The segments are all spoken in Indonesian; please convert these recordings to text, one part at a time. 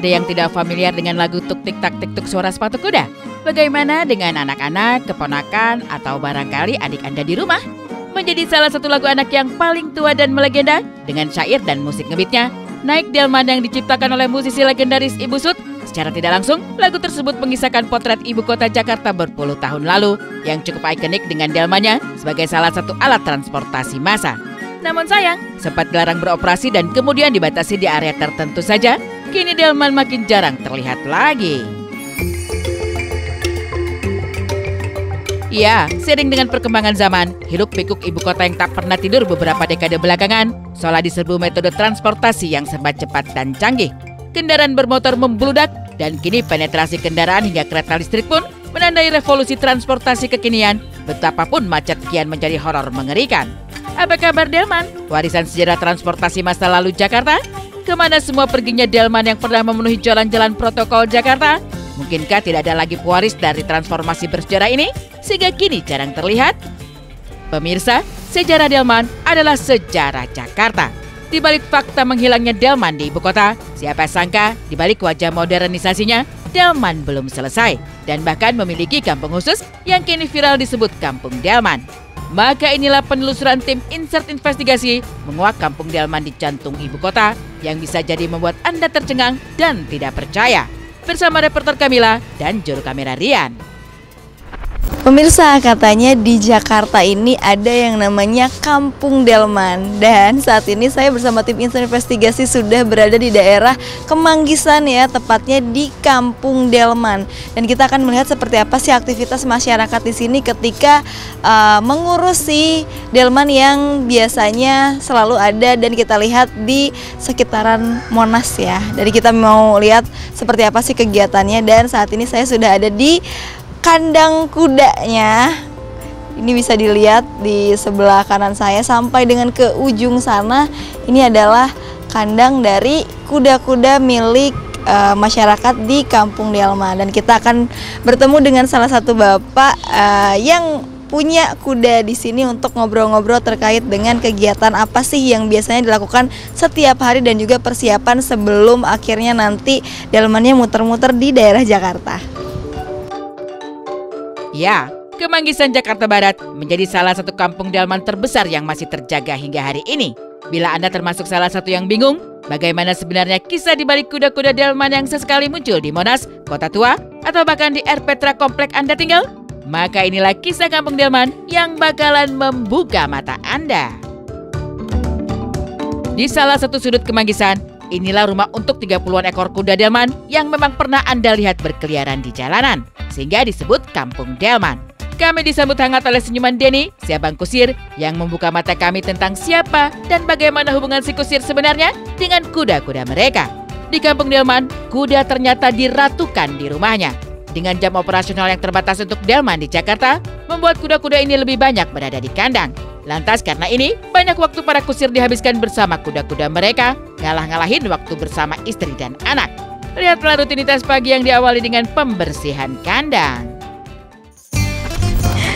Ada yang tidak familiar dengan lagu tuk tik tak tik tuk suara sepatu kuda? Bagaimana dengan anak-anak, keponakan, atau barangkali adik Anda di rumah? Menjadi salah satu lagu anak yang paling tua dan melegenda dengan syair dan musik ngebeatnya, Naik Delman yang diciptakan oleh musisi legendaris Ibu Sud. Secara tidak langsung, lagu tersebut mengisahkan potret ibu kota Jakarta berpuluh tahun lalu yang cukup ikonik dengan delmannya sebagai salah satu alat transportasi massa. Namun sayang, sempat dilarang beroperasi dan kemudian dibatasi di area tertentu saja, kini delman makin jarang terlihat lagi. Ya, seiring dengan perkembangan zaman, hiruk-pikuk ibu kota yang tak pernah tidur beberapa dekade belakangan, seolah diserbu metode transportasi yang serba cepat dan canggih. Kendaraan bermotor membludak dan kini penetrasi kendaraan hingga kereta listrik pun menandai revolusi transportasi kekinian, betapapun macet kian menjadi horor mengerikan. Apa kabar delman? Warisan sejarah transportasi masa lalu Jakarta? Kemana semua perginya delman yang pernah memenuhi jalan-jalan protokol Jakarta? Mungkinkah tidak ada lagi pewaris dari transformasi bersejarah ini, sehingga kini jarang terlihat? Pemirsa, sejarah delman adalah sejarah Jakarta. Di balik fakta menghilangnya delman di ibu kota, siapa sangka di balik wajah modernisasinya, delman belum selesai dan bahkan memiliki kampung khusus yang kini viral disebut Kampung Delman. Maka inilah penelusuran tim Insert Investigasi menguak Kampung Delman di jantung ibu kota yang bisa jadi membuat Anda tercengang dan tidak percaya. Bersama reporter Kamila dan juru kamera Rian. Pemirsa, katanya di Jakarta ini ada yang namanya Kampung Delman. Dan saat ini saya bersama tim Insert Investigasi sudah berada di daerah Kemanggisan ya, tepatnya di Kampung Delman. Dan kita akan melihat seperti apa sih aktivitas masyarakat di sini ketika mengurusi delman yang biasanya selalu ada dan kita lihat di sekitaran Monas ya. Jadi kita mau lihat seperti apa sih kegiatannya, dan saat ini saya sudah ada di kandang kudanya. Ini bisa dilihat di sebelah kanan saya sampai dengan ke ujung sana. Ini adalah kandang dari kuda-kuda milik masyarakat di Kampung Delman. Dan kita akan bertemu dengan salah satu bapak yang punya kuda di sini untuk ngobrol-ngobrol terkait dengan kegiatan apa sih yang biasanya dilakukan setiap hari dan juga persiapan sebelum akhirnya nanti delmannya muter-muter di daerah Jakarta. Ya, Kemanggisan Jakarta Barat menjadi salah satu kampung delman terbesar yang masih terjaga hingga hari ini. Bila Anda termasuk salah satu yang bingung, bagaimana sebenarnya kisah di balik kuda-kuda delman yang sesekali muncul di Monas, Kota Tua, atau bahkan di Air Petra komplek Anda tinggal? Maka inilah kisah Kampung Delman yang bakalan membuka mata Anda. Di salah satu sudut Kemanggisan, inilah rumah untuk 30-an ekor kuda delman yang memang pernah Anda lihat berkeliaran di jalanan, sehingga disebut Kampung Delman. Kami disambut hangat oleh senyuman Denny, si abang kusir, yang membuka mata kami tentang siapa dan bagaimana hubungan si kusir sebenarnya dengan kuda-kuda mereka. Di Kampung Delman, kuda ternyata diratukan di rumahnya. Dengan jam operasional yang terbatas untuk delman di Jakarta, membuat kuda-kuda ini lebih banyak berada di kandang. Lantas karena ini, banyak waktu para kusir dihabiskan bersama kuda-kuda mereka, ngalah-ngalahin waktu bersama istri dan anak. Lihatlah rutinitas pagi yang diawali dengan pembersihan kandang.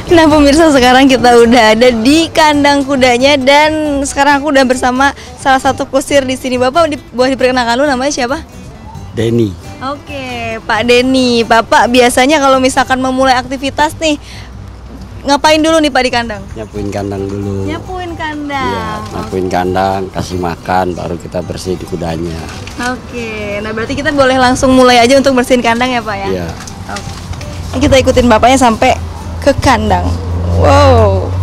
Nah pemirsa, sekarang kita udah ada di kandang kudanya dan sekarang aku udah bersama salah satu kusir di sini. Bapak boleh diperkenalkan dulu, namanya siapa? Denny. Oke, Pak Denny. Bapak biasanya kalau misalkan memulai aktivitas nih, ngapain dulu nih Pak di kandang? Nyapuin kandang dulu. Nyapuin kandang. Iya, nyapuin kandang, kasih makan, baru kita bersihin kudanya. Oke, nah berarti kita boleh langsung mulai aja untuk bersihin kandang ya Pak ya? Iya. Oke. Ini kita ikutin bapaknya sampai ke kandang. Wow.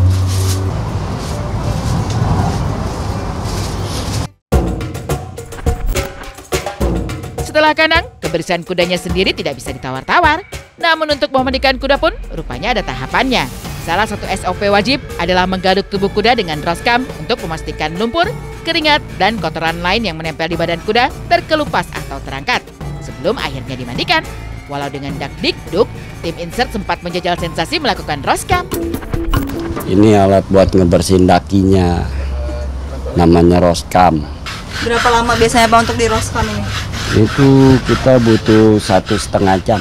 Setelah kandang, kebersihan kudanya sendiri tidak bisa ditawar-tawar. Namun untuk memandikan kuda pun rupanya ada tahapannya. Salah satu SOP wajib adalah menggaruk tubuh kuda dengan roskam untuk memastikan lumpur, keringat, dan kotoran lain yang menempel di badan kuda terkelupas atau terangkat sebelum akhirnya dimandikan. Walau dengan dak-dik-duk, tim Insert sempat menjajal sensasi melakukan roskam. Ini alat buat ngebersihin dakinya, namanya roskam. Berapa lama biasanya Pak untuk di roskam ini? Itu kita butuh 1,5 jam.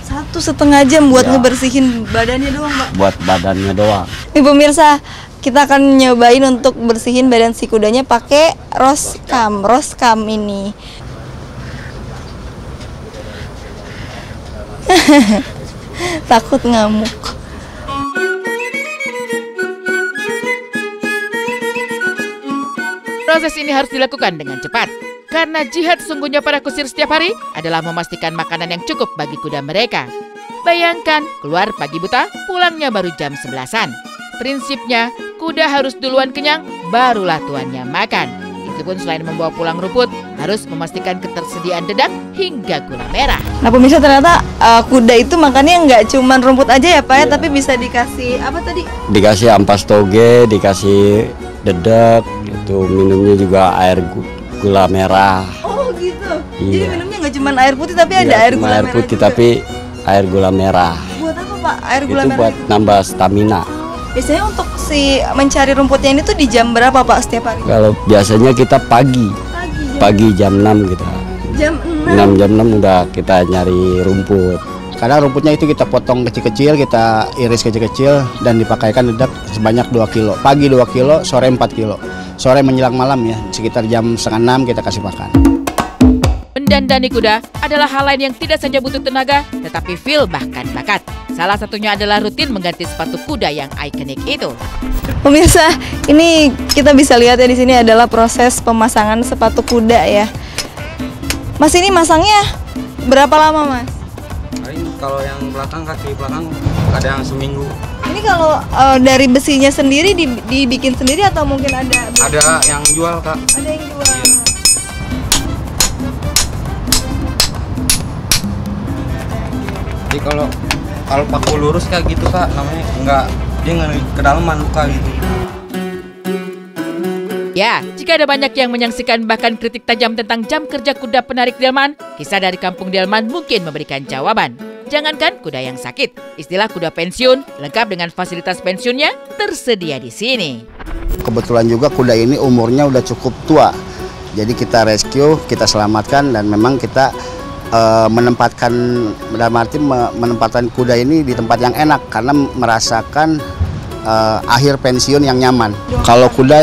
1,5 jam buat Ya. ngebersihin badannya doang Pak? Buat badannya doang. Nih pemirsa, kita akan nyobain untuk bersihin badan si kudanya pakai roskam ini. Takut ngamuk. Proses ini harus dilakukan dengan cepat. Karena jihad sungguhnya para kusir setiap hari adalah memastikan makanan yang cukup bagi kuda mereka. Bayangkan, keluar pagi buta, pulangnya baru jam 11-an. Prinsipnya, kuda harus duluan kenyang, barulah tuannya makan. Itu pun selain membawa pulang rumput, harus memastikan ketersediaan dedak hingga gula merah. Nah pemirsa, ternyata kuda itu makannya nggak cuma rumput aja ya Pak ya, tapi bisa dikasih apa tadi? Dikasih ampas toge, dikasih dedak, itu minumnya juga air gula merah. Oh gitu. Iya. Jadi minumnya nggak cuma air putih tapi ada air gula air merah putih juga. tapi air gula merah. Buat apa Pak air gula Itu merah? buat nambah stamina. Biasanya untuk si mencari rumputnya ini tuh di jam berapa Pak setiap hari? Kalau biasanya kita pagi jam 6 kita. Jam 6 udah kita nyari rumput. Kadang rumputnya itu kita potong kecil-kecil, kita iris kecil-kecil dan dipakaikan dedak sebanyak 2 kilo. Pagi 2 kilo, sore 4 kilo. Sore menjelang malam ya, sekitar jam 5:30 kita kasih makan. Mendandani kuda adalah hal lain yang tidak saja butuh tenaga, tetapi feel bahkan bakat. Salah satunya adalah rutin mengganti sepatu kuda yang ikonik itu. Pemirsa, ini kita bisa lihat ya di sini adalah proses pemasangan sepatu kuda ya. Mas ini masangnya berapa lama Mas? Kalau yang belakang, kaki belakang ada yang seminggu. Ini kalau dari besinya sendiri dibikin sendiri atau mungkin ada? Ada yang jual Kak. Ada yang jual. Jadi kalau paku lurus kayak gitu Kak, namanya dia nggak kedalaman luka gitu. Ya, jika ada banyak yang menyaksikan bahkan kritik tajam tentang jam kerja kuda penarik delman, kisah dari kampung delman mungkin memberikan jawaban. Jangankan kuda yang sakit, istilah kuda pensiun lengkap dengan fasilitas pensiunnya tersedia di sini. Kebetulan juga kuda ini umurnya udah cukup tua. Jadi kita rescue, kita selamatkan dan memang kita menempatkan kuda ini di tempat yang enak karena merasakan akhir pensiun yang nyaman. Kalau kuda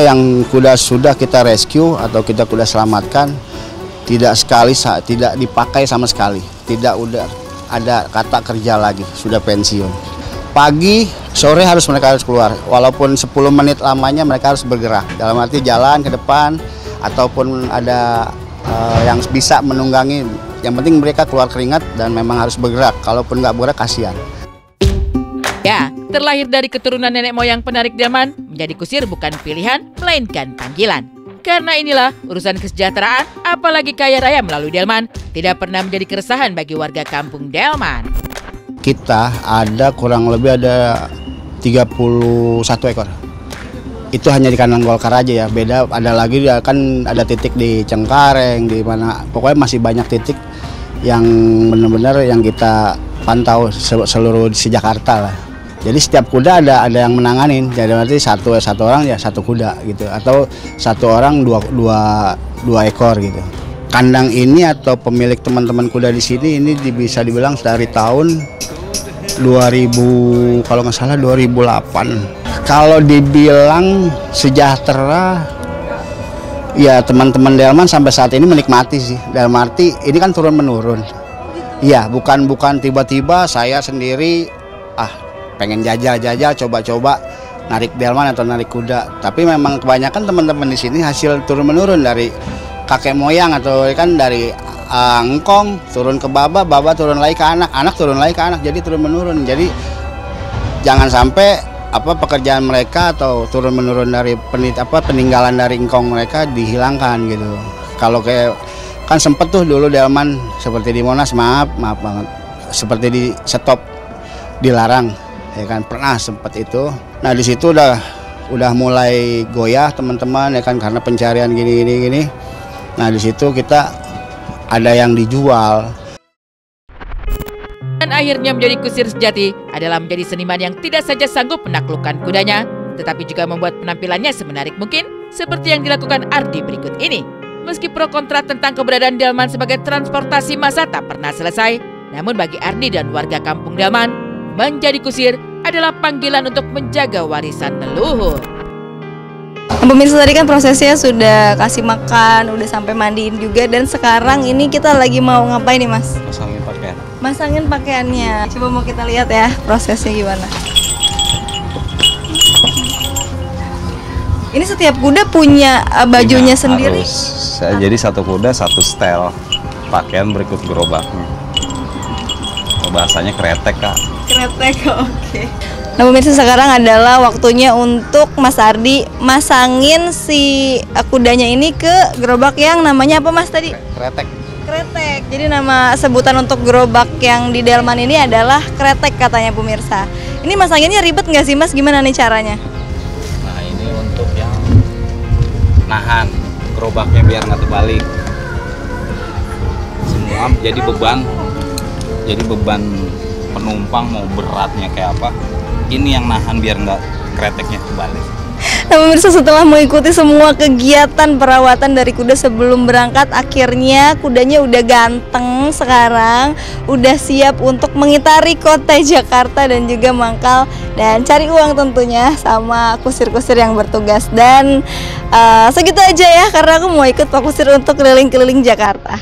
sudah kita rescue atau kita kuda selamatkan tidak dipakai sama sekali, tidak udah ada kata kerja lagi, sudah pensiun. Pagi, sore mereka harus keluar, walaupun 10 menit lamanya mereka harus bergerak. Dalam arti jalan ke depan ataupun ada yang bisa menunggangi. Yang penting mereka keluar keringat dan memang harus bergerak. Kalaupun nggak bergerak kasihan. Ya, terlahir dari keturunan nenek moyang penarik delman, menjadi kusir bukan pilihan, melainkan panggilan. Karena inilah urusan kesejahteraan, apalagi kaya raya melalui delman, tidak pernah menjadi keresahan bagi warga kampung delman. Kita ada kurang lebih ada 31 ekor. Itu hanya di kandang Golkar aja ya, beda ada lagi kan ada titik di Cengkareng, di mana pokoknya masih banyak titik yang benar-benar yang kita pantau seluruh di Jakarta lah. Jadi setiap kuda ada yang menanganin, jadi nanti satu orang ya satu kuda gitu, atau satu orang dua ekor gitu. Kandang ini atau pemilik teman-teman kuda di sini ini bisa dibilang dari tahun 2000 kalau nggak salah 2008. Kalau dibilang sejahtera, ya teman-teman delman sampai saat ini menikmati sih. Dalam arti ini kan turun menurun. Iya, bukan tiba-tiba saya sendiri pengen jajal coba-coba narik delman atau narik kuda. Tapi memang kebanyakan teman-teman di sini hasil turun menurun dari kakek moyang atau kan dari engkong turun ke baba turun lagi ke anak turun lagi ke anak, jadi turun menurun. Jadi jangan sampai pekerjaan mereka atau turun menurun dari peninggalan dari engkong mereka dihilangkan gitu. Kalau kayak kan sempet tuh dulu delman seperti di Monas, maaf banget, seperti di stop, dilarang ya kan, pernah sempet itu. Nah di situ udah mulai goyah teman-teman ya kan, karena pencarian gini. Nah di situ kita ada yang dijual. Dan akhirnya menjadi kusir sejati adalah menjadi seniman yang tidak saja sanggup menaklukkan kudanya, tetapi juga membuat penampilannya semenarik mungkin, seperti yang dilakukan Ardi berikut ini. Meski pro kontra tentang keberadaan delman sebagai transportasi massa tak pernah selesai, namun bagi Ardi dan warga kampung delman, menjadi kusir adalah panggilan untuk menjaga warisan leluhur. Pemirsa, tadi kan prosesnya sudah kasih makan, udah sampai mandiin juga, dan sekarang ini kita lagi mau ngapain nih Mas? Pasangin pakaian. masangin pakaiannya. Coba mau kita lihat ya prosesnya gimana. Ini setiap kuda punya bajunya sendiri. Jadi satu kuda satu setel pakaian berikut gerobaknya. Bahasanya kretek, Kak. Kretek, oke. Nah pemirsa, sekarang adalah waktunya untuk Mas Ardi masangin si kudanya ini ke gerobak yang namanya apa Mas tadi? Kretek. Kretek. Jadi nama sebutan untuk gerobak yang di delman ini adalah kretek katanya pemirsa. Ini masanginnya ribet nggak sih Mas? Gimana nih caranya? Nah ini untuk yang nahan gerobaknya biar nggak terbalik. Semua jadi beban penumpang mau beratnya kayak apa, ini yang nahan biar nggak kreteknya kebalik. Nah pemirsa, setelah mengikuti semua kegiatan perawatan dari kuda sebelum berangkat, akhirnya kudanya udah ganteng sekarang, udah siap untuk mengitari kota Jakarta dan juga mangkal dan cari uang tentunya sama kusir-kusir yang bertugas. Dan segitu aja ya, karena aku mau ikut Pak Kusir untuk keliling-keliling Jakarta.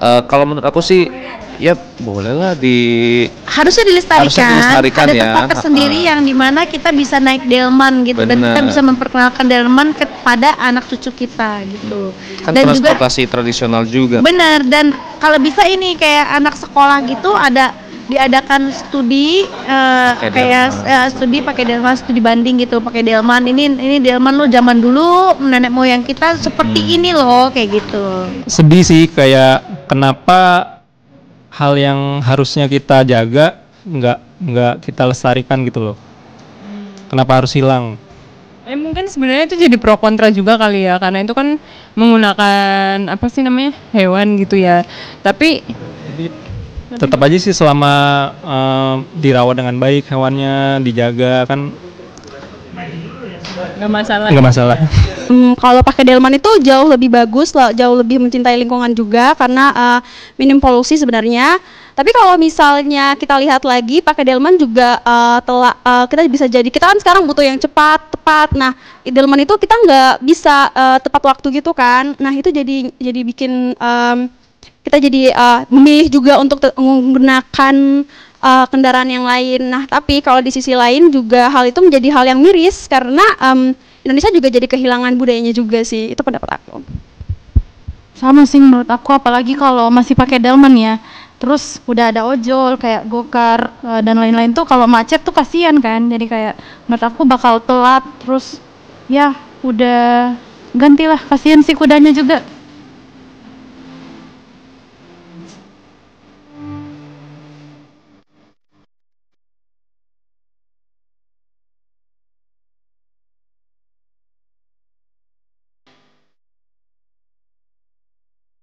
Kalau menurut aku sih ya bolehlah harusnya dilestarikan, ada ya. tempat tersendiri yang dimana kita bisa naik delman gitu. Bener. Dan kita bisa memperkenalkan delman kepada anak cucu kita gitu. Kan dan transportasi tradisional juga. Benar, dan kalau bisa ini kayak anak sekolah gitu diadakan studi studi pakai delman, studi banding gitu pakai delman. Ini delman lo zaman dulu nenek moyang kita seperti ini loh, kayak gitu. Sedih sih, kayak kenapa hal yang harusnya kita jaga nggak kita lestarikan gitu loh. Kenapa harus hilang? Mungkin sebenarnya itu jadi pro kontra juga kali ya, karena itu kan menggunakan apa sih namanya, hewan gitu ya. Tapi tetap aja sih selama dirawat dengan baik hewannya, dijaga kan nggak masalah. Kalau pakai delman itu jauh lebih bagus, jauh lebih mencintai lingkungan juga karena minim polusi sebenarnya. Tapi kalau misalnya kita lihat lagi pakai delman juga kita bisa jadi, kita kan sekarang butuh yang cepat, tepat. Nah, delman itu kita nggak bisa tepat waktu gitu kan. Nah, itu jadi bikin kita jadi memilih juga untuk menggunakan kendaraan yang lain. Nah, tapi kalau di sisi lain juga hal itu menjadi hal yang miris karena Indonesia juga jadi kehilangan budayanya juga sih. Itu pendapat aku. sama sih menurut aku, apalagi kalau masih pakai delman ya. Terus udah ada ojol kayak gokar dan lain-lain tuh, kalau macet tuh kasihan kan. Jadi kayak menurut aku bakal telat, terus ya udah gantilah, kasihan sih kudanya juga.